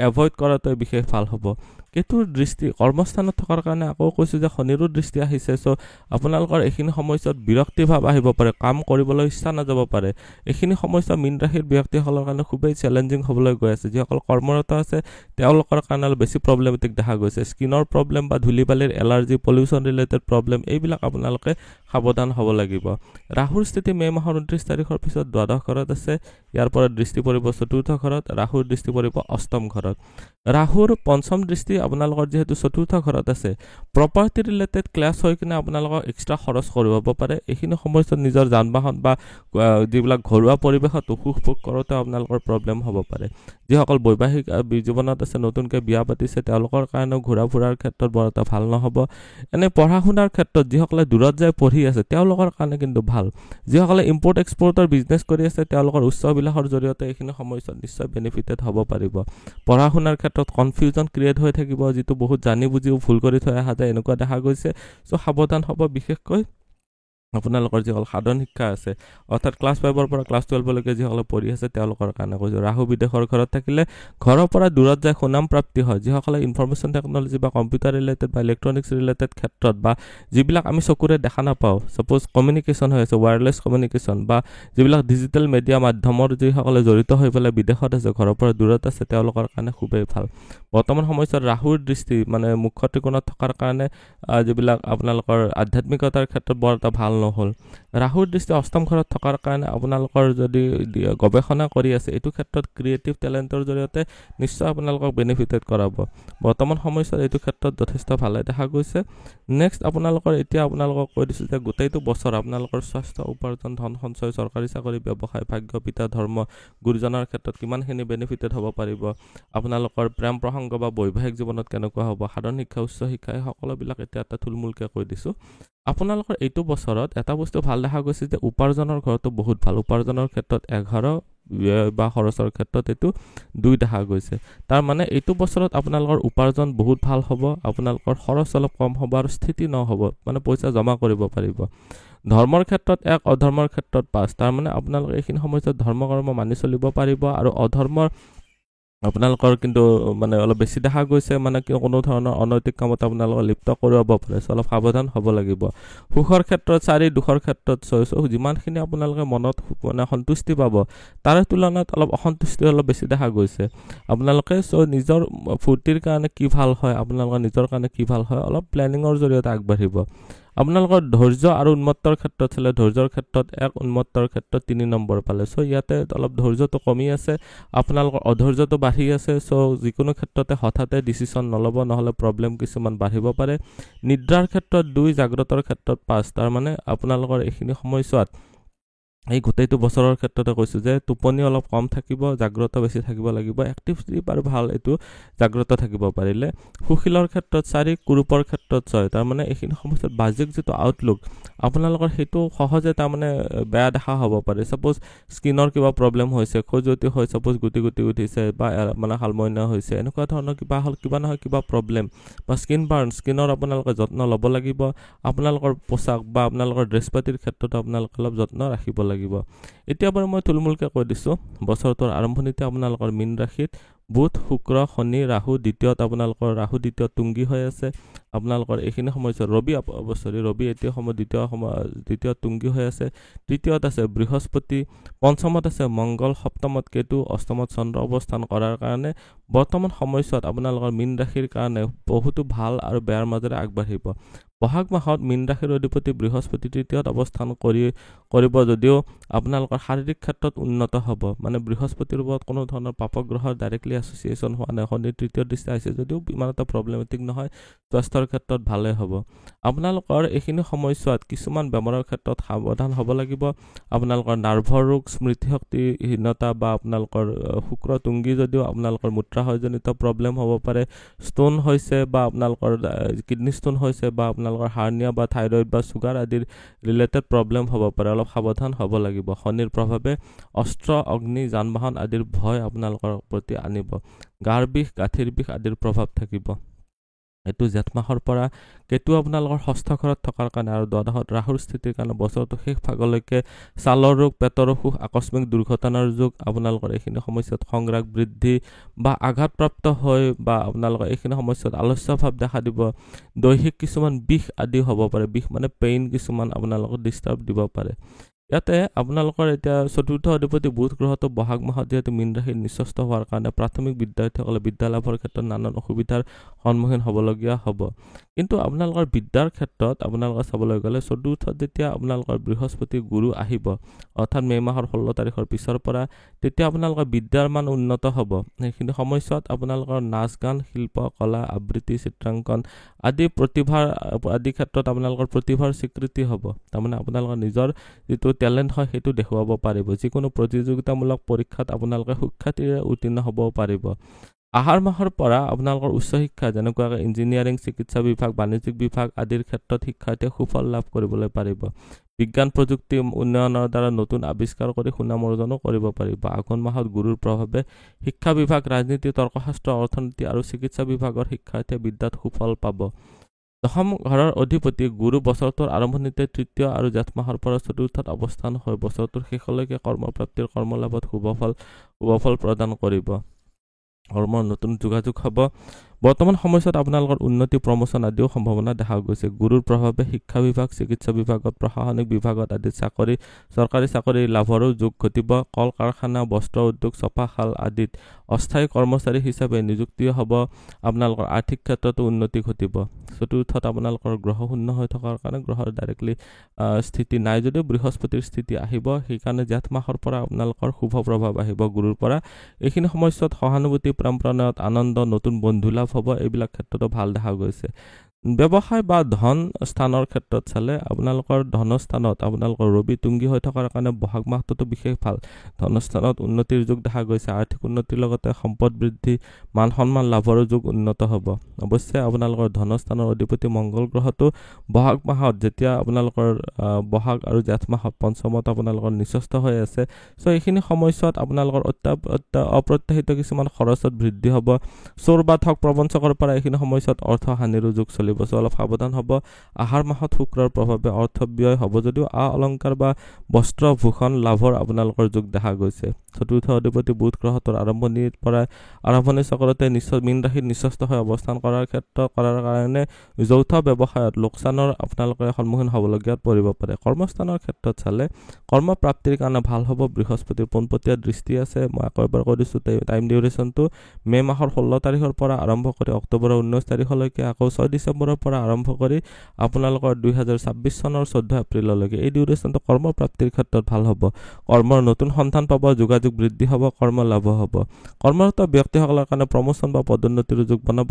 এভইড কৰাটোৱে বিশেষ ভাল হ'ব। কেতুৰ দৃষ্টি কৰ্মস্থানত থকাৰ কাৰণে আকৌ কৈছোঁ যে শনিৰো দৃষ্টি আহিছে। চ' আপোনালোকৰ এইখিনি সময়ছোৱাত বিৰক্তি ভাৱ আহিব পাৰে, কাম কৰিবলৈ ইচ্ছা নাযাব পাৰে। এইখিনি সময়ছোৱা মীন ৰাশিৰ ব্যক্তিসকলৰ কাৰণে খুবেই চেলেঞ্জিং হ'বলৈ গৈ আছে। যিসকল কৰ্মৰত আছে তেওঁলোকৰ কাৰণে অলপ বেছি প্ৰব্লেমেটিক দেখা গৈছে। স্কিনৰ প্ৰব্লেম বা ধূলি বালিৰ এলাৰ্জি, পলিউশ্যন ৰিলেটেড প্ৰব্লেম, এইবিলাক আপোনালোকে সাৱধান হ'ব লাগিব। ৰাহুৰ স্থিতি মে' মাহৰ 29 তাৰিখৰ পিছত দ্বাদশ ঘৰত আছে। ইয়াৰ পৰা দৃষ্টি পৰিব চতুৰ্থ ঘৰত, ৰাহুৰ দৃষ্টি পৰিব অষ্টম ঘৰত। ৰাহুৰ পঞ্চম দৃষ্টি আপোনালোকৰ যিহেতু চতুৰ্থ ঘৰত আছে, প্ৰপাৰ্টি ৰিলেটেড ক্লাছ হৈ কিনে আপোনালোকক এক্সট্ৰা খৰচ কৰিব পাৰে। এইখিনি সময়ছোৱাত নিজৰ যান বাহন বা যিবিলাক ঘৰুৱা পৰিৱেশত সুখ ভোগ কৰোঁতে আপোনালোকৰ প্ৰব্লেম হ'ব পাৰে। যিসকল বৈবাহিক জীৱনত আছে, নতুনকৈ বিয়া পাতিছে, তেওঁলোকৰ কাৰণেও ঘূৰা ফুৰাৰ ক্ষেত্ৰত বৰ এটা ভাল নহ'ব। এনে পঢ়া শুনাৰ ক্ষেত্ৰত যিসকলে দূৰত যায় পঢ়ি আছে তেওঁলোকৰ কাৰণে কিন্তু ভাল। যিসকলে ইম্পৰ্ট এক্সপৰ্টৰ বিজনেছ কৰি আছে তেওঁলোকৰ উচ্চ বিলাসৰ জৰিয়তে এইখিনি সময়ছোৱাত নিশ্চয় বেনিফিটেড হ'ব পাৰিব। পঢ়া শুনাৰ ক্ষেত্ৰত কনফিউজন ক্ৰিয়েট হৈ থাকিব, যিটো বহুত জানি বুজিও ভুল কৰি থৈ অহা যায়, এনেকুৱা দেখা গৈছে। চ' সাৱধান হ'ব। বিশেষকৈ আপোনালোকৰ যিসকল সাধাৰণ শিক্ষা আছে, অৰ্থাৎ ক্লাছ 5ৰ পৰা ক্লাছ 12লৈকে যিসকলে পঢ়ি আছে তেওঁলোকৰ কাৰণে কৈছোঁ। ৰাহু বিদেশৰ ঘৰত থাকিলে ঘৰৰ পৰা দূৰত যায় সুনাম প্ৰাপ্তি হয়। যিসকলে ইনফৰমেশ্যন টেকন'লজি বা কম্পিউটাৰ ৰিলেটেড বা ইলেক্ট্ৰনিক্স ৰিলেটেড ক্ষেত্ৰত বা যিবিলাক আমি চকুৰে দেখা নাপাওঁ, ছাপ'জ কমিউনিকেশ্যন হৈ আছে, ৱায়াৰলেছ কমিউনিকেশ্যন বা যিবিলাক ডিজিটেল মিডিয়া মাধ্যমৰ যিসকলে জড়িত হৈ পেলাই বিদেশত আছে, ঘৰৰ পৰা দূৰত আছে, তেওঁলোকৰ কাৰণে খুবেই ভাল। বৰ্তমান সময়ছোৱাত ৰাহুৰ দৃষ্টি মানে মুখ্য ত্ৰিকোণত থকাৰ কাৰণে যিবিলাক আপোনালোকৰ আধ্যাত্মিকতাৰ ক্ষেত্ৰত বৰ এটা ভাল নহ'ল। ৰাহুৰ দৃষ্টি অষ্টম ঘৰত থকাৰ কাৰণে আপোনালোকৰ যদি গৱেষণা কৰি আছে, এইটো ক্ষেত্ৰত ক্ৰিয়েটিভ টেলেণ্টৰ জৰিয়তে নিশ্চয় আপোনালোকক বেনিফিটেড কৰাব। বৰ্তমান সময়ছোৱাত এইটো ক্ষেত্ৰত যথেষ্ট ভালে দেখা গৈছে। নেক্সট আপোনালোকৰ এতিয়া আপোনালোকক কৈ দিছোঁ যে গোটেইটো বছৰ আপোনালোকৰ স্বাস্থ্য, উপাৰ্জন, ধন সঞ্চয়, চৰকাৰী চাকৰি, ব্যৱসায়, ভাগ্য, পিতা, ধৰ্ম, গুৰুজনাৰ ক্ষেত্ৰত কিমানখিনি বেনিফিটেড হ'ব পাৰিব, আপোনালোকৰ প্ৰেম প্ৰসংগ বা বৈবাহিক জীৱনত কেনেকুৱা হ'ব, সাধাৰণ শিক্ষা, উচ্চ শিক্ষা, এই সকলোবিলাক এতিয়া এটা থুলমূলকৈ কৈ দিছোঁ। আপোনালোকৰ এইটো বছৰত এটা বস্তু ভাল দেখা গৈছে যে উপাৰ্জনৰ ঘৰতো বহুত ভাল। উপাৰ্জনৰ ক্ষেত্ৰত 11 বা খৰচৰ ক্ষেত্ৰত এইটো 2 দেখা গৈছে। তাৰ মানে এইটো বছৰত আপোনালোকৰ উপাৰ্জন বহুত ভাল হ'ব, আপোনালোকৰ খৰচ অলপ কম হ'ব আৰু স্থিতি নহ'ব, মানে পইচা জমা কৰিব পাৰিব। ধৰ্মৰ ক্ষেত্ৰত 1, অধৰ্মৰ ক্ষেত্ৰত 5। তাৰমানে আপোনালোকে এইখিনি সময়ত ধৰ্ম কৰ্ম মানি চলিব পাৰিব আৰু অধৰ্মৰ আপোনালোকৰ কিন্তু মানে অলপ বেছি দেখা গৈছে, মানে কোনো ধৰণৰ অনৈতিক কামত আপোনালোকক লিপ্ত কৰিব পাৰে। অলপ সাৱধান হ'ব লাগিব। সুখৰ ক্ষেত্ৰত 4, দুখৰ ক্ষেত্ৰত 6। যিমানখিনি আপোনালোকে মনত মানে সন্তুষ্টি পাব তাৰে তুলনাত অলপ অসন্তুষ্টি অলপ বেছি দেখা গৈছে। আপোনালোকে নিজৰ ফূৰ্তিৰ কাৰণে কি ভাল হয়, আপোনালোকৰ নিজৰ কাৰণে কি ভাল হয়, অলপ প্লেনিঙৰ জৰিয়তে আগবাঢ়িব। আপোনালোকৰ ধৈৰ্য আৰু উন্মত্তৰ ক্ষেত্ৰত চালে ধৈৰ্যৰ ক্ষেত্ৰত 1, উন্মত্তৰ ক্ষেত্ৰত 3 নম্বৰ পালে। ইয়াতে অলপ ধৈৰ্যটো কমি আছে, আপোনালোকৰ অধৈৰ্যটো বাঢ়ি আছে। যিকোনো ক্ষেত্ৰতে হঠাতে ডিচিশ্যন নল'ব, নহ'লে প্ৰব্লেম কিছুমান বাঢ়িব পাৰে। নিদ্ৰাৰ ক্ষেত্ৰত 2, জাগ্ৰতৰ ক্ষেত্ৰত 5। তাৰমানে আপোনালোকৰ এইখিনি সময়ছোৱাত এই গোটেইটো বছৰৰ ক্ষেত্ৰতে কৈছোঁ যে টোপনি অলপ কম থাকিব, জাগ্ৰত বেছি থাকিব লাগিব। এক্টিভ শ্লিপ আৰু ভাল এইটো জাগ্ৰত থাকিব পাৰিলে। সুশীলৰ ক্ষেত্ৰত 4, কুৰূপৰ ক্ষেত্ৰত 6। তাৰমানে এইখিনি সময়ত বাহ্যিক যিটো আউটলুক আপোনালোকৰ সেইটো সহজে তাৰমানে বেয়া দেখা হ'ব পাৰে। ছাপ'জ স্কিনৰ কিবা প্ৰব্লেম হৈছে, খজুৱতি হয়, ছাপ'জ গুটি উঠিছে বা মানে শালমইনা হৈছে, এনেকুৱা ধৰণৰ কিবা নহয় কিবা প্ৰব্লেম বা স্কিন বাৰ্ণ, স্কিনৰ আপোনালোকে যত্ন ল'ব লাগিব। আপোনালোকৰ পোচাক বা আপোনালোকৰ ড্ৰেছ পাতিৰ ক্ষেত্ৰতো আপোনালোকে অলপ যত্ন ৰাখিব লাগিব। এতিয়া বাৰু মই থুলমূলকৈ কৈ দিছোঁ, বছৰটোৰ আৰম্ভণিতে আপোনালোকৰ মীন ৰাশিত বুধ, শুক্ৰ, শনি, ৰাহু দ্বিতীয়ত আপোনালোকৰ ৰাহু দ্বিতীয়ত তুংগী হৈ আছে। আপোনালোকৰ এইখিনি সময়ছোৱাত ৰবি এতিয়া দ্বিতীয়ত তুংগী হৈ আছে। তৃতীয়ত আছে বৃহস্পতি, পঞ্চমত আছে মংগল, সপ্তমত কেতু, অষ্টমত চন্দ্ৰ অৱস্থান কৰাৰ কাৰণে বৰ্তমান সময়ছোৱাত আপোনালোকৰ মীন ৰাশিৰ কাৰণে বহুতো ভাল আৰু বেয়াৰ মাজেৰে আগবাঢ়িব। বহাগ মাহত মীন ৰাশিৰ অধিপতি বৃহস্পতি তৃতীয়ত অৱস্থান কৰিব যদিও আপোনালোকৰ শাৰীৰিক ক্ষেত্ৰত উন্নত হ'ব। মানে বৃহস্পতিৰ ওপৰত কোনো ধৰণৰ পাপগ্ৰহৰ ডাইৰেক্টলি এছ'চিয়েশ্যন হোৱা নাই। শনিৰ তৃতীয় দৃষ্টি আহিছে যদিও ইমান এটা প্ৰব্লেমেটিক নহয়, স্বাস্থ্যৰ ক্ষেত্ৰত ভালেই হ'ব। আপোনালোকৰ এইখিনি সময়ছোৱাত কিছুমান বেমাৰৰ ক্ষেত্ৰত সাৱধান হ'ব লাগিব। আপোনালোকৰ নাৰ্ভৰ ৰোগ, স্মৃতিশক্তিহীনতা বা আপোনালোকৰ শুক্ৰ তুংগী যদিও আপোনালোকৰ মূত্ৰাশয়জনিত প্ৰব্লেম হ'ব পাৰে। ষ্ট'ন হৈছে বা আপোনালোকৰ কিডনী ষ্ট'ন হৈছে বা আপোনালোকৰ হাৰ্নিয়া বা থাইৰইড বা চুগাৰ আদিৰ ৰিলেটেড প্ৰব্লেম হ'ব পাৰে। অলপ সাৱধান হ'ব লাগিব। শনিৰ প্ৰভাৱে অস্ত্ৰ, অগ্নি, যান বাহন আদিৰ ভয় আপোনালোকৰ প্ৰতি আনিব। গাৰ বিষ, গাঁঠিৰ বিষ আদিৰ প্ৰভাৱ থাকিব। এইটো জেঠ মাহৰ পৰা কেতু আপোনালোকৰ ষষ্ঠ ঘৰত থকাৰ কাৰণে আৰু দ্বাদশত ৰাহুৰ স্থিতিৰ কাৰণে বছৰটো শেষ ভাগলৈকে ছালৰ ৰোগ, পেটৰ অসুখ, আকস্মিক দুৰ্ঘটনাৰ যোগ, আপোনালোকৰ এইখিনি সমস্যাত সংগ্ৰাস বৃদ্ধি বা আঘাতপ্ৰাপ্ত হৈ বা আপোনালোকৰ এইখিনি সমস্যাত আলস্য ভাৱ দেখা দিব, দৈহিক কিছুমান বিষ আদি হ'ব পাৰে, বিষ মানে পেইন কিছুমান আপোনালোকক ডিষ্টাৰ্ব দিব পাৰে। ইয়াতে আপোনালোকৰ এতিয়া চতুৰ্থ অধিপতি বুধ গ্ৰহটো বহাগ মাহত যিহেতু মীন ৰাশিত নিচস্ত হোৱাৰ কাৰণে প্ৰাথমিক বিদ্যাৰ্থীসকলে বিদ্যা লাভৰ ক্ষেত্ৰত নানান অসুবিধাৰ সন্মুখীন হ'বলগীয়া হ'ব। কিন্তু আপোনালোকৰ বিদ্যাৰ ক্ষেত্ৰত আপোনালোকে চাবলৈ গ'লে চতুৰ্থত যেতিয়া আপোনালোকৰ বৃহস্পতি গুৰু আহিব, অৰ্থাৎ মে' মাহৰ 16 তাৰিখৰ পিছৰ পৰা, তেতিয়া আপোনালোকৰ বিদ্যাৰ মান উন্নত হ'ব। সেইখিনি সময়ছোৱাত আপোনালোকৰ নাচ গান, শিল্প কলা, আবৃত্তি, চিত্ৰাংকন আদি প্ৰতিভাৰ আদি ক্ষেত্ৰত আপোনালোকৰ প্ৰতিভাৰ স্বীকৃতি হ'ব। তাৰমানে আপোনালোকৰ নিজৰ যিটো টেলেণ্ট হয় সেইটো দেখুৱাব পাৰিব। যিকোনো প্ৰতিযোগিতামূলক পৰীক্ষাত আপোনালোকে সুখ্যাতিৰে উত্তীৰ্ণ হ'ব পাৰিব। আহাৰ মাহৰ পৰা আপোনালোকৰ উচ্চ শিক্ষা যেনেকুৱাকৈ ইঞ্জিনিয়াৰিং, চিকিৎসা বিভাগ, বাণিজ্যিক বিভাগ আদিৰ ক্ষেত্ৰত শিক্ষাৰ্থীয়ে সুফল লাভ কৰিবলৈ পাৰিব। বিজ্ঞান প্ৰযুক্তি উন্নয়নৰ দ্বাৰা নতুন আৱিষ্কাৰ কৰি সুনাম অৰ্জনো কৰিব পাৰিব। আঘোণ মাহত গুৰুৰ প্ৰভাৱে শিক্ষা বিভাগ, ৰাজনীতি, তৰ্কশাস্ত্ৰ, অৰ্থনীতি আৰু চিকিৎসা বিভাগৰ শিক্ষাৰ্থীয়ে বিদ্যাত সুফল পাব। দশম ঘৰৰ অধিপতি গুৰু বছৰটোৰ আৰম্ভণিতে তৃতীয় আৰু জেঠ মাহৰ পৰা চতুৰ্থত অৱস্থান হৈ বছৰটোৰ শেষলৈকে কৰ্মপ্ৰাপ্তিৰ কৰ্মলাভত শুভফল প্ৰদান কৰিব। কৰ্মৰ নতুন যোগাযোগ হ'ব। বৰ্তমান সময়ছোৱাত আপোনালোকৰ উন্নতি, প্ৰমোচন আদিও সম্ভাৱনা দেখা গৈছে। গুৰুৰ প্ৰভাৱে শিক্ষা বিভাগ, চিকিৎসা বিভাগত, প্ৰশাসনিক বিভাগত আদিত চৰকাৰী চাকৰি লাভৰো যোগ ঘটিব। কল কাৰখানা, বস্ত্ৰ উদ্যোগ, ছপা শাল আদিত অস্থায়ী কৰ্মচাৰী হিচাপে নিযুক্তি হ'ব। আপোনালোকৰ আৰ্থিক ক্ষেত্ৰতো উন্নতি ঘটিব। চতুৰ্থত আপোনালোকৰ গ্ৰহ শূন্য হৈ থকাৰ কাৰণে গ্ৰহৰ ডাইৰেক্টলি স্থিতি নাই যদিও বৃহস্পতিৰ স্থিতি আহিব। সেইকাৰণে জেঠ মাহৰ পৰা আপোনালোকৰ শুভ প্ৰভাৱ আহিব গুৰুৰ পৰা। এইখিনি সময়ছোৱাত সহানুভূতি, প্ৰেম প্ৰণয়ত আনন্দ, নতুন বন্ধু লাভ হ'ব। এইবিলাক ক্ষেত্ৰতো ভাল দেখা গৈছে। ব্যৱসায় বা ধন স্থানৰ ক্ষেত্ৰত চালে আপোনালোকৰ ধনস্থানত আপোনালোকৰ ৰবি তুংগী হৈ থকাৰ কাৰণে বহাগ মাহটোতো বিশেষ ভাল। ধনস্থানত উন্নতিৰ যোগ দেখা গৈছে। আৰ্থিক উন্নতিৰ লগতে সম্পদ বৃদ্ধি, মান সন্মান লাভৰো যোগ উন্নত হ'ব। অৱশ্যে আপোনালোকৰ ধনস্থানৰ অধিপতি মংগল গ্ৰহটো বহাগ মাহত যেতিয়া আপোনালোকৰ বহাগ আৰু জেঠ মাহত পঞ্চমত আপোনালোকৰ নিচস্ত হৈ আছে। চ' এইখিনি সময়ছোৱাত আপোনালোকৰ অপ্ৰত্যাশিত কিছুমান খৰচত বৃদ্ধি হ'ব। চোৰ বা ঠগ প্ৰবঞ্চকৰ পৰা এইখিনি সময়ছোৱাত অৰ্থ হানিৰো যোগ চলিব। চ' অলপ সাৱধান হ'ব। আহাৰ মাহত শুক্ৰৰ প্ৰভাৱে অৰ্থ ব্যয় হ'ব যদিও অলংকাৰ বা বস্ত্ৰ ভূষণ লাভৰ আপোনালোকৰ যোগ দেখা গৈছে। চতুৰ্থ অধিপতি বুধ গ্ৰহটোৰ আৰম্ভণি চক্ৰতে মীন ৰাশিত নিচস্ত হৈ অৱস্থান কৰাৰ কাৰণে যৌথ ব্যৱসায়ত লোকচানৰ আপোনালোকে সন্মুখীন হ'বলগীয়াত পৰিব পাৰে। কৰ্মস্থানৰ ক্ষেত্ৰত চালে কৰ্মপ্ৰাপ্তিৰ কাৰণে ভাল হ'ব। বৃহস্পতিৰ পোনপটীয়া দৃষ্টি আছে। মই আকৌ এবাৰ কৈ দিছোঁ টাইম ডিউৰেশ্যনটো মে' মাহৰ 16 তাৰিখৰ পৰা আৰম্ভ কৰি অক্টোবৰৰ 19 তাৰিখলৈকে, আকৌ 6 ডিচেম্বৰৰ পৰা আৰম্ভ কৰি আপোনালোকৰ 2026 চনৰ 14 এপ্ৰিললৈকে। এই ডিউৰেশ্যনটো কৰ্মপ্ৰাপ্তিৰ ক্ষেত্ৰত ভাল হ'ব। কৰ্মৰ নতুন সন্ধান পাব, যোগাযোগ বৃদ্ধি হ'ব, কৰ্ম লাভ হ'ব। কৰ্মৰত ব্যক্তিসকলৰ কাৰণে প্ৰমোচন বা পদোন্নতিৰ যোগ বনাব।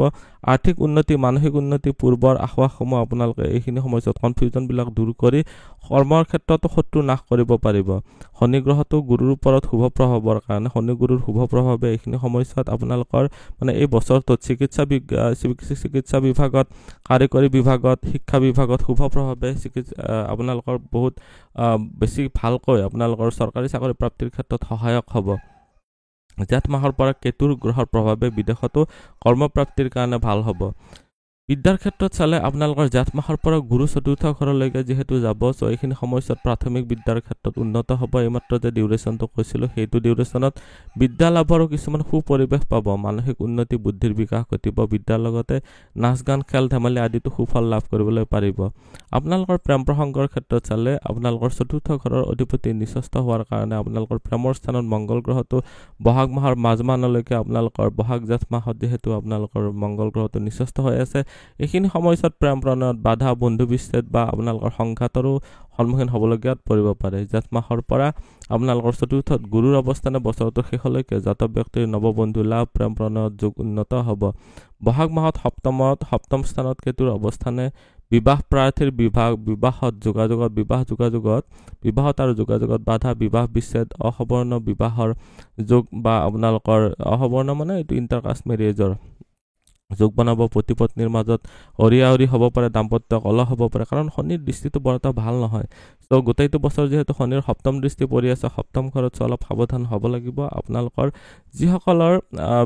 আৰ্থিক উন্নতি, মানসিক উন্নতি, পূৰ্বৰ আশাসমূহ আপোনালোকে এইখিনি সময়ছোৱাত কনফিউজনবিলাক দূৰ কৰি কৰ্মৰ ক্ষেত্ৰতো শত্ৰু নাশ কৰিব পাৰিব। শনি গ্ৰহটো গুৰুৰ ওপৰত শুভ প্ৰভাৱৰ কাৰণে শনি গুৰুৰ শুভ প্ৰভাৱে এইখিনি সময়ছোৱাত আপোনালোকৰ এই বছৰটোত চিকিৎসা বিভাগত, কাৰিকৰী বিভাগত, শিক্ষা বিভাগত শুভ প্ৰভাৱে আপোনালোকৰ বহুত বেছি ভালকৈ আপোনালোকৰ চৰকাৰী চাকৰি প্ৰাপ্তিৰ ক্ষেত্ৰত সহায়ক হ'ব। জেঠ মাহৰ পৰা কেতুৰ গ্ৰহৰ প্ৰভাৱে বিদেশতো কৰ্মপ্ৰাপ্তিৰ কাৰণে ভাল হ'ব। বিদ্যাৰ ক্ষেত্ৰত চালে আপোনালোকৰ জেঠ মাহৰ পৰা গুৰু চতুৰ্থ ঘৰলৈকে যিহেতু যাব, চ' এইখিনি সময়ছোৱাত প্ৰাথমিক বিদ্যাৰ ক্ষেত্ৰত উন্নত হ'ব। এইমাত্ৰ যে ডিউৰেশ্যনটো কৈছিলোঁ সেইটো ডিউৰেশ্যনত বিদ্যা লাভৰো কিছুমান সুপৰিৱেশ পাব। মানসিক উন্নতি, বুদ্ধিৰ বিকাশ ঘটিব। বিদ্যাৰ লগতে নাচ গান, খেল ধেমালি আদিতো সুফল লাভ কৰিবলৈ পাৰিব। আপোনালোকৰ প্ৰেম প্ৰসংগৰ ক্ষেত্ৰত চালে আপোনালোকৰ চতুৰ্থ ঘৰৰ অধিপতি নিচস্ত হোৱাৰ কাৰণে আপোনালোকৰ প্ৰেমৰ স্থানত মংগল গ্ৰহটো বহাগ মাহৰ মাজমানলৈকে আপোনালোকৰ বহাগ জেঠ মাহত যিহেতু আপোনালোকৰ মংগল গ্ৰহটো নিচস্ত হৈ আছে, এইখিনি সময়ছোৱাত প্ৰেম প্ৰণয়ত বাধা, বন্ধু বিচ্ছেদ বা আপোনালোকৰ সংঘাতৰো সন্মুখীন হ'বলগীয়াত পৰিব পাৰে। জেঠ মাহৰ পৰা আপোনালোকৰ চতুৰ্থত গুৰুৰ অৱস্থানে বছৰটোৰ শেষলৈকে জাতক ব্যক্তিৰ নৱবন্ধু লাভ, প্ৰেম প্ৰণয়ত যোগ উন্নত হ'ব। বহাগ মাহত সপ্তম স্থানত কেতুৰ অৱস্থানে বিবাহ প্ৰাৰ্থীৰ বিবাহত আৰু যোগাযোগত বাধা, বিবাহ বিচ্ছেদ, অসবৰ্ণ বিবাহৰ যোগ বা আপোনালোকৰ অসবৰ্ণ এইটো ইণ্টাৰকাষ্ট মেৰিয়েজৰ যোগ বনাব, পতি পত্নীৰ মাজত অৰিয়া-অৰি হ'ব পাৰে, দাম্পত্য কলহ হ'ব পাৰে, কাৰণ শনিৰ দৃষ্টিটো বৰ এটা ভাল নহয়। চ' গোটেইটো বছৰ যিহেতু শনিৰ সপ্তম দৃষ্টি পৰি আছে, সপ্তম ঘৰত অলপ সাৱধান হ'ব লাগিব। আপোনালোকৰ যিসকলৰ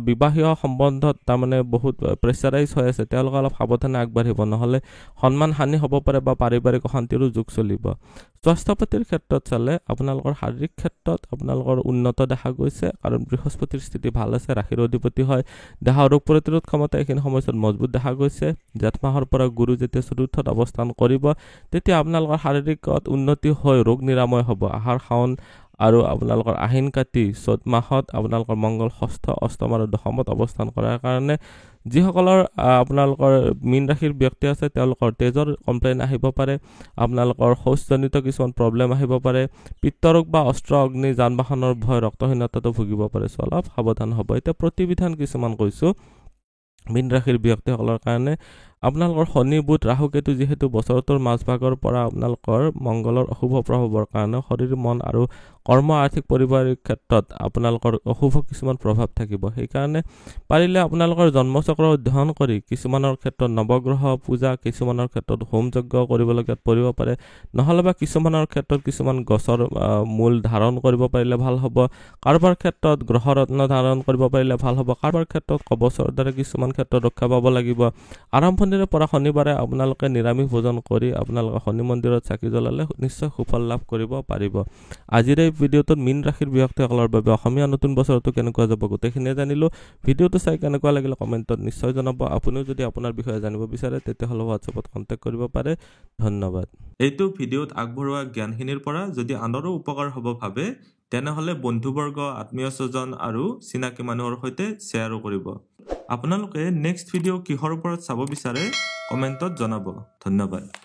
বিবাহীয় সম্বন্ধত তাৰমানে বহুত প্ৰেছাৰাইজ হৈ আছে, তেওঁলোকে অলপ সাৱধানে আগবাঢ়িব, নহ'লে সন্মান হানি হ'ব পাৰে বা পাৰিবাৰিক অশান্তিৰো যুগ চলিব। স্বাস্থ্য পাতিৰ ক্ষেত্ৰত চালে আপোনালোকৰ শাৰীৰিক ক্ষেত্ৰত আপোনালোকৰ উন্নত দেখা গৈছে, কাৰণ বৃহস্পতিৰ স্থিতি ভাল আছে, ৰাশিৰ অধিপতি হয়। দেহৰ ৰোগ প্ৰতিৰোধ ক্ষমতা এইখিনি সময়ছোৱাত মজবুত দেখা গৈছে। জেঠ মাহৰ পৰা গুৰু যেতিয়া চতুৰ্থত অৱস্থান কৰিব, তেতিয়া আপোনালোকৰ শাৰীৰিকত উন্নতি হৈ ৰোগ নিৰাময় হ'ব। আহাৰ শাওণ আৰু আপোনালোকৰ আহিন কাতি চ'ত মাহত আপোনালোকৰ মংগল ষষ্ঠ, অষ্টম আৰু দশমত অৱস্থান কৰাৰ কাৰণে যিসকলৰ আপোনালোকৰ মীন ৰাশিৰ ব্যক্তি আছে, তেওঁলোকৰ তেজৰ কমপ্লেইন আহিব পাৰে, আপোনালোকৰ শৌচজনিত কিছুমান প্ৰব্লেম আহিব পাৰে, পিত্তৰোগ বা অস্ত্ৰ অগ্নি যান বাহনৰ ভয়, ৰক্তহীনতাটো ভুগিব পাৰে। চ' অলপ সাৱধান হ'ব। এতিয়া প্ৰতিবিধান কিছুমান কৈছোঁ মীন ৰাশিৰ ব্যক্তিসকলৰ কাৰণে। আপোনালোকৰ শনি, বুধ, ৰাহু, কেতু যিহেতু বছৰটোৰ মাজভাগৰ পৰা আপোনালোকৰ মংগলৰ অশুভ প্ৰভাৱৰ কাৰণে শৰীৰ, মন আৰু কৰ্ম, আৰ্থিক, পাৰিবাৰিক ক্ষেত্ৰত আপোনালোকৰ অশুভ কিছুমান প্ৰভাৱ থাকিব। সেইকাৰণে পাৰিলে আপোনালোকৰ জন্মচক্ৰ অধ্যয়ন কৰি কিছুমানৰ ক্ষেত্ৰত নৱগ্ৰহ পূজা, কিছুমানৰ ক্ষেত্ৰত হোম যজ্ঞ কৰিবলগীয়াত পৰিব পাৰে, নহ'লে বা কিছুমানৰ ক্ষেত্ৰত কিছুমান গছৰ মূল ধাৰণ কৰিব পাৰিলে ভাল হ'ব। কাৰোবাৰ ক্ষেত্ৰত গ্ৰহৰত্ন ধাৰণ কৰিব পাৰিলে ভাল হ'ব। কাৰোবাৰ ক্ষেত্ৰত কবচৰ দ্বাৰা কিছুমান ক্ষেত্ৰত ৰক্ষা পাব লাগিব। আৰম্ভণিৰে পৰা শনিবাৰে আপোনালোকে নিৰামিষ ভোজন কৰি আপোনালোকে শনি মন্দিৰত চাকি জ্বলালে নিশ্চয় সুফল লাভ কৰিব পাৰিব। আজিৰ এই ভিডিঅ'টোত মীন ৰাশিৰ ব্যক্তিসকলৰ বাবে অসমীয়া নতুন বছৰটো কেনেকুৱা যাব গোটেইখিনিয়ে জানিলোঁ। ভিডিঅ'টো চাই কেনেকুৱা লাগিলে কমেণ্টত নিশ্চয় জনাব। আপুনিও যদি আপোনাৰ বিষয়ে জানিব বিচাৰে তেতিয়াহ'লে হোৱাটছএপত কণ্টেক্ট কৰিব পাৰে। ধন্যবাদ। এইটো ভিডিঅ'ত আগবঢ়োৱা জ্ঞানখিনিৰ পৰা যদি আনৰো উপকাৰ হ'ব ভাবে, তেনেহ'লে বন্ধুবৰ্গ, আত্মীয় স্বজন আৰু চিনাকি মানুহৰ সৈতে শ্বেয়াৰো কৰিব। আপোনালোকে নেক্সট ভিডিঅ' কিহৰ ওপৰত চাব বিচাৰে কমেণ্টত জনাব। ধন্যবাদ।